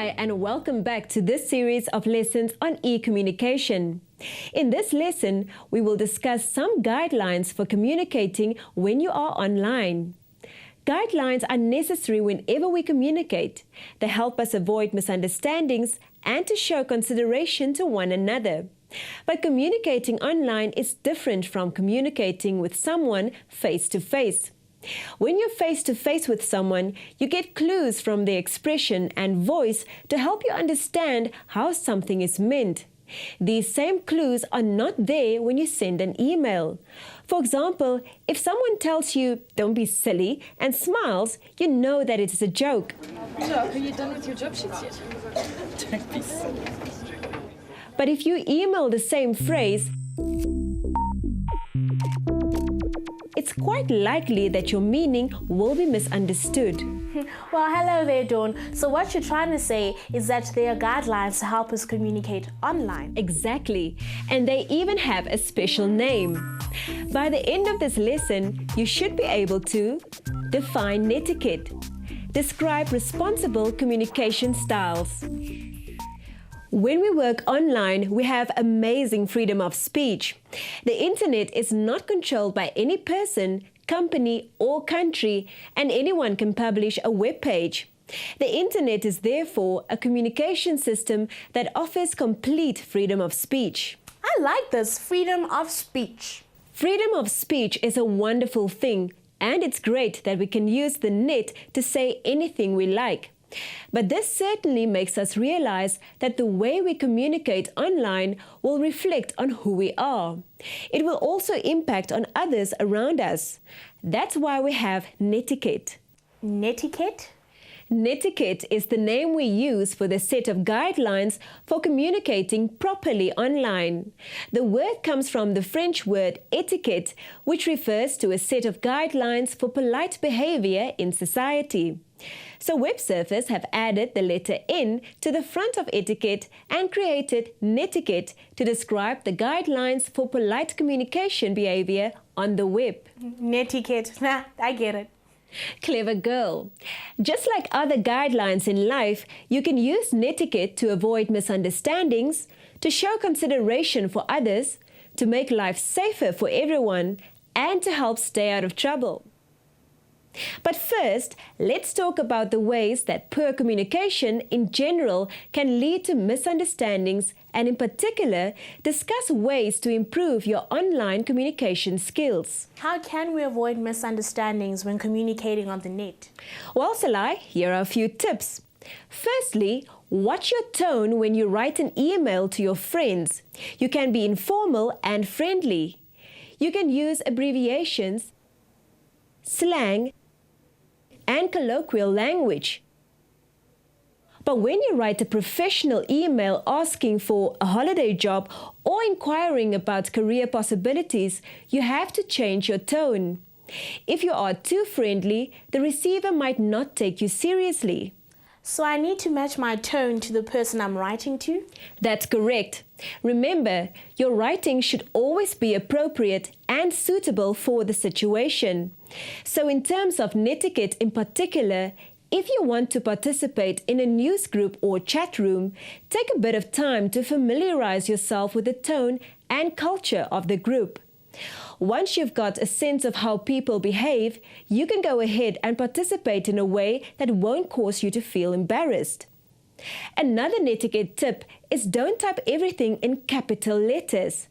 Hi, and welcome back to this series of lessons on e-communication. In this lesson, we will discuss some guidelines for communicating when you are online. Guidelines are necessary whenever we communicate. They help us avoid misunderstandings and to show consideration to one another. But communicating online is different from communicating with someone face-to-face. When you're face-to-face with someone, you get clues from their expression and voice to help you understand how something is meant. These same clues are not there when you send an email. For example, if someone tells you, "Don't be silly," and smiles, you know that it is a joke. So, are you done with your job sheets yet? Don't be silly. But if you email the same phrase, it's quite likely that your meaning will be misunderstood. Well, hello there, Dawn. So what you're trying to say is that there are guidelines to help us communicate online. Exactly. And they even have a special name. By the end of this lesson, you should be able to define netiquette, describe responsible communication styles. When we work online, we have amazing freedom of speech. The internet is not controlled by any person, company, or country, and anyone can publish a web page. The internet is therefore a communication system that offers complete freedom of speech. I like this, freedom of speech. Freedom of speech is a wonderful thing, and it's great that we can use the net to say anything we like. But this certainly makes us realize that the way we communicate online will reflect on who we are. It will also impact on others around us. That's why we have netiquette. Netiquette? Netiquette is the name we use for the set of guidelines for communicating properly online. The word comes from the French word etiquette, which refers to a set of guidelines for polite behavior in society. So web surfers have added the letter N to the front of etiquette and created netiquette to describe the guidelines for polite communication behavior on the web. Netiquette, I get it. Clever girl. Just like other guidelines in life, you can use netiquette to avoid misunderstandings, to show consideration for others, to make life safer for everyone, and to help stay out of trouble. But first, let's talk about the ways that poor communication in general can lead to misunderstandings and in particular, discuss ways to improve your online communication skills. How can we avoid misunderstandings when communicating on the net? Well, Salai, here are a few tips. Firstly, watch your tone when you write an email to your friends. You can be informal and friendly. You can use abbreviations, slang, and colloquial language. But when you write a professional email asking for a holiday job or inquiring about career possibilities, you have to change your tone. If you are too friendly, the receiver might not take you seriously. So I need to match my tone to the person I'm writing to? That's correct. Remember, your writing should always be appropriate and suitable for the situation. So in terms of netiquette in particular, if you want to participate in a news group or chat room, take a bit of time to familiarize yourself with the tone and culture of the group. Once you've got a sense of how people behave, you can go ahead and participate in a way that won't cause you to feel embarrassed. Another netiquette tip is don't type everything in capital letters.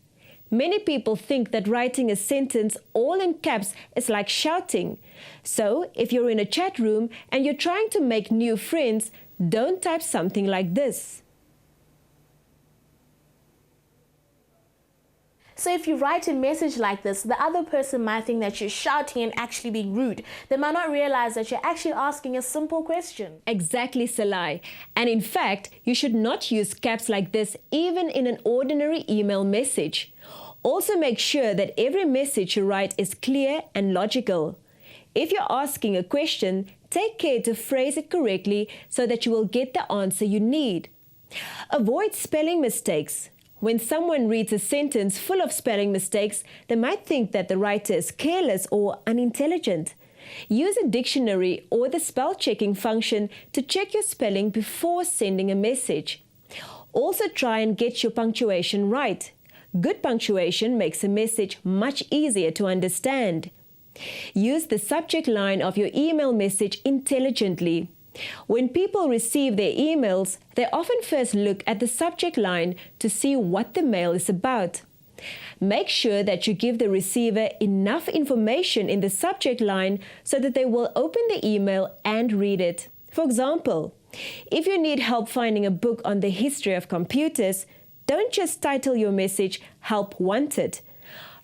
Many people think that writing a sentence all in caps is like shouting. So, if you're in a chat room and you're trying to make new friends, don't type something like this. So if you write a message like this, the other person might think that you're shouting and actually being rude. They might not realize that you're actually asking a simple question. Exactly, Salai. And in fact, you should not use caps like this even in an ordinary email message. Also make sure that every message you write is clear and logical. If you're asking a question, take care to phrase it correctly so that you will get the answer you need. Avoid spelling mistakes. When someone reads a sentence full of spelling mistakes, they might think that the writer is careless or unintelligent. use a dictionary or the spell checking function to check your spelling before sending a message. Also try and get your punctuation right. Good punctuation makes a message much easier to understand. Use the subject line of your email message intelligently. When people receive their emails, they often first look at the subject line to see what the mail is about. Make sure that you give the receiver enough information in the subject line so that they will open the email and read it. For example, if you need help finding a book on the history of computers, don't just title your message "Help Wanted."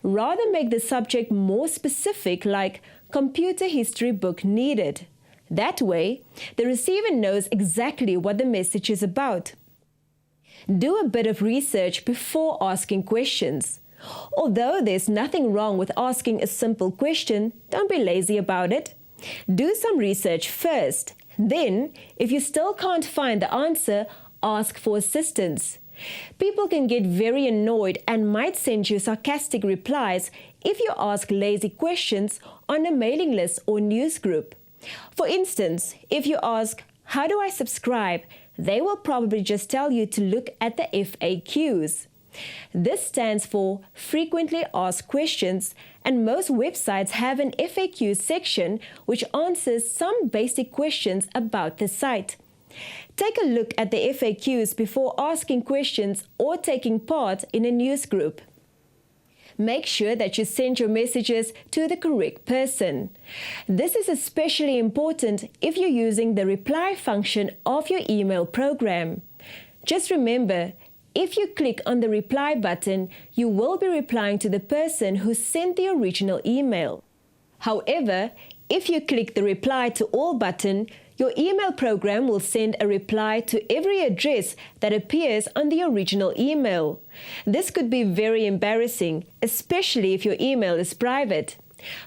Rather make the subject more specific, like "Computer History Book Needed." That way, the receiver knows exactly what the message is about. Do a bit of research before asking questions. Although there's nothing wrong with asking a simple question, don't be lazy about it. Do some research first. Then, if you still can't find the answer, ask for assistance. People can get very annoyed and might send you sarcastic replies if you ask lazy questions on a mailing list or news group. For instance, if you ask, "How do I subscribe?" they will probably just tell you to look at the FAQs. This stands for Frequently Asked Questions, and most websites have an FAQ section which answers some basic questions about the site. Take a look at the FAQs before asking questions or taking part in a news group. Make sure that you send your messages to the correct person. This is especially important if you're using the reply function of your email program. Just remember, if you click on the reply button, you will be replying to the person who sent the original email. However, if you click the reply to all button, your email program will send a reply to every address that appears on the original email. This could be very embarrassing, especially if your email is private.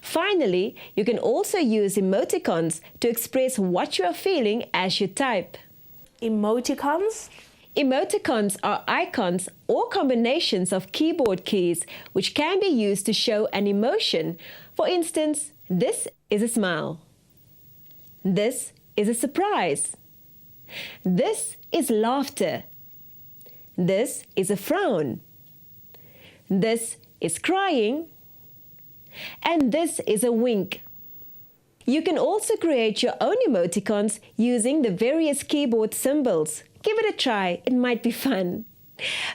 Finally, you can also use emoticons to express what you are feeling as you type. Emoticons? Emoticons are icons or combinations of keyboard keys which can be used to show an emotion. For instance, this is a smile. This is a surprise. This is laughter. This is a frown. This is crying. And this is a wink. You can also create your own emoticons using the various keyboard symbols. Give it a try, it might be fun.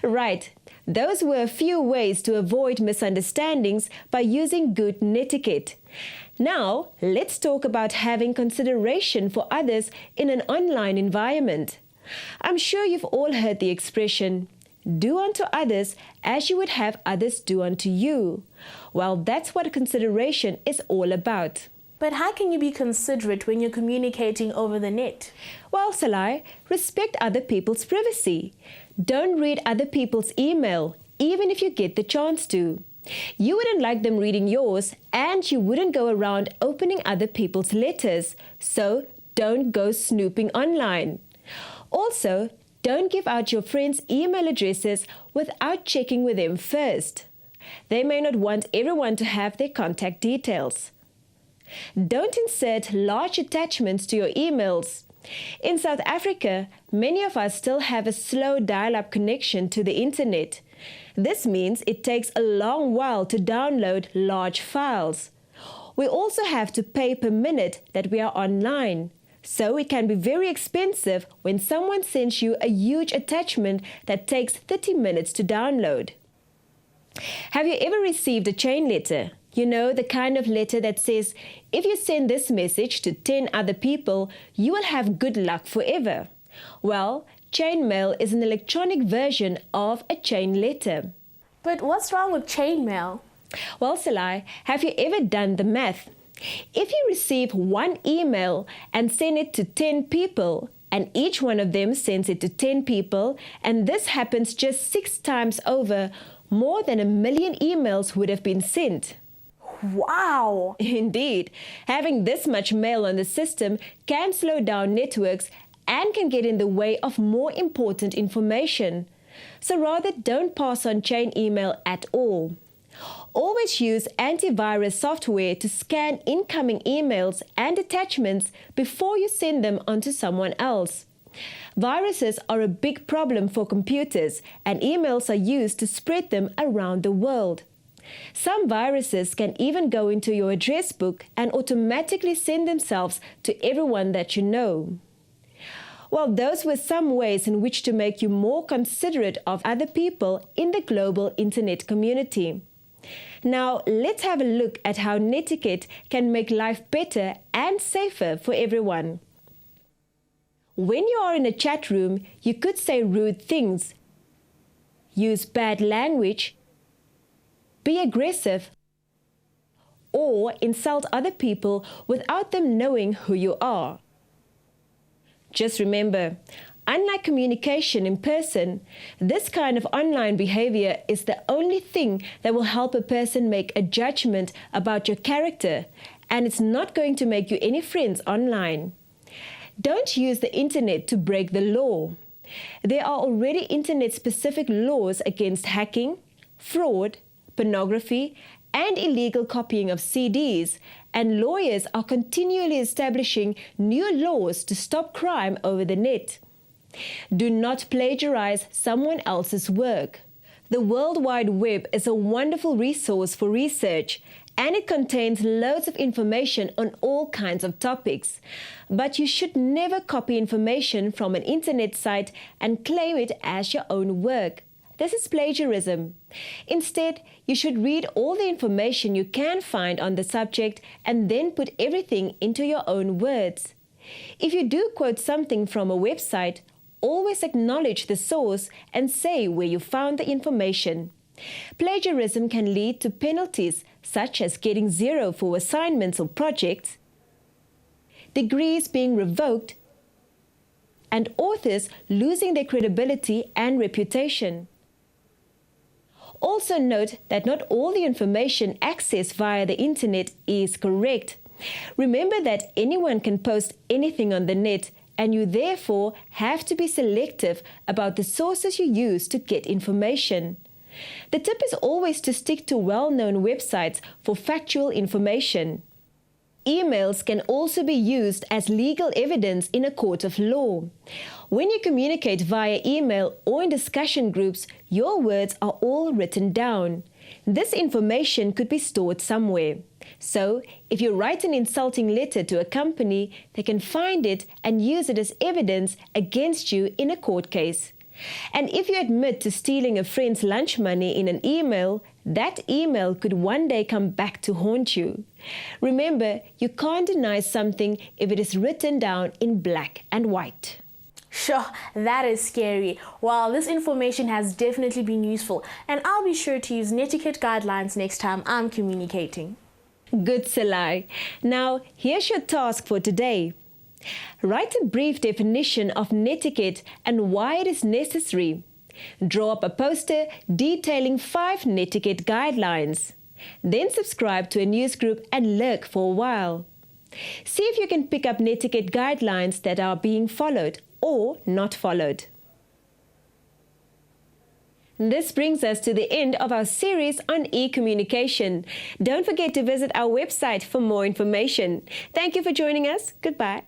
Right, those were a few ways to avoid misunderstandings by using good netiquette. Now, let's talk about having consideration for others in an online environment. I'm sure you've all heard the expression, "Do unto others as you would have others do unto you." Well, that's what consideration is all about. But how can you be considerate when you're communicating over the net? Well, Salai, respect other people's privacy. Don't read other people's email, even if you get the chance to. You wouldn't like them reading yours, and you wouldn't go around opening other people's letters, so don't go snooping online. Also, don't give out your friends' email addresses without checking with them first. They may not want everyone to have their contact details. Don't insert large attachments to your emails. In South Africa, many of us still have a slow dial-up connection to the internet. This means it takes a long while to download large files. We also have to pay per minute that we are online. So it can be very expensive when someone sends you a huge attachment that takes 30 minutes to download. Have you ever received a chain letter? You know, the kind of letter that says, if you send this message to 10 other people, you will have good luck forever. Well, chain mail is an electronic version of a chain letter. But what's wrong with chain mail? Well, Salai, have you ever done the math? If you receive one email and send it to 10 people, and each one of them sends it to 10 people, and this happens just 6 times over, more than 1 million emails would have been sent. Wow! Indeed, having this much mail on the system can slow down networks and can get in the way of more important information. So rather don't pass on chain email at all. Always use antivirus software to scan incoming emails and attachments before you send them on to someone else. Viruses are a big problem for computers, and emails are used to spread them around the world. Some viruses can even go into your address book and automatically send themselves to everyone that you know. Well, those were some ways in which to make you more considerate of other people in the global internet community. Now, let's have a look at how Netiquette can make life better and safer for everyone. When you are in a chat room, you could say rude things, use bad language, be aggressive, or insult other people without them knowing who you are. Just remember, unlike communication in person, this kind of online behavior is the only thing that will help a person make a judgment about your character, and it's not going to make you any friends online. Don't use the internet to break the law. There are already internet-specific laws against hacking, fraud, pornography, and illegal copying of CDs, and lawyers are continually establishing new laws to stop crime over the net. Do not plagiarize someone else's work. The World Wide Web is a wonderful resource for research, and it contains loads of information on all kinds of topics. But you should never copy information from an internet site and claim it as your own work. This is plagiarism. Instead, you should read all the information you can find on the subject and then put everything into your own words. If you do quote something from a website, always acknowledge the source and say where you found the information. Plagiarism can lead to penalties such as getting 0 for assignments or projects, degrees being revoked, and authors losing their credibility and reputation. Also note that not all the information accessed via the internet is correct. Remember that anyone can post anything on the net, and you therefore have to be selective about the sources you use to get information. The tip is always to stick to well-known websites for factual information. Emails can also be used as legal evidence in a court of law. When you communicate via email or in discussion groups, your words are all written down. This information could be stored somewhere. So, if you write an insulting letter to a company, they can find it and use it as evidence against you in a court case. And if you admit to stealing a friend's lunch money in an email, that email could one day come back to haunt you. Remember, you can't deny something if it is written down in black and white. Sure, that is scary. Well, this information has definitely been useful, and I'll be sure to use Netiquette guidelines next time I'm communicating. Good, Salai. Now, here's your task for today. Write a brief definition of netiquette and why it is necessary. Draw up a poster detailing 5 netiquette guidelines. Then subscribe to a news group and lurk for a while. See if you can pick up netiquette guidelines that are being followed or not followed. This brings us to the end of our series on e-communication. Don't forget to visit our website for more information. Thank you for joining us. Goodbye.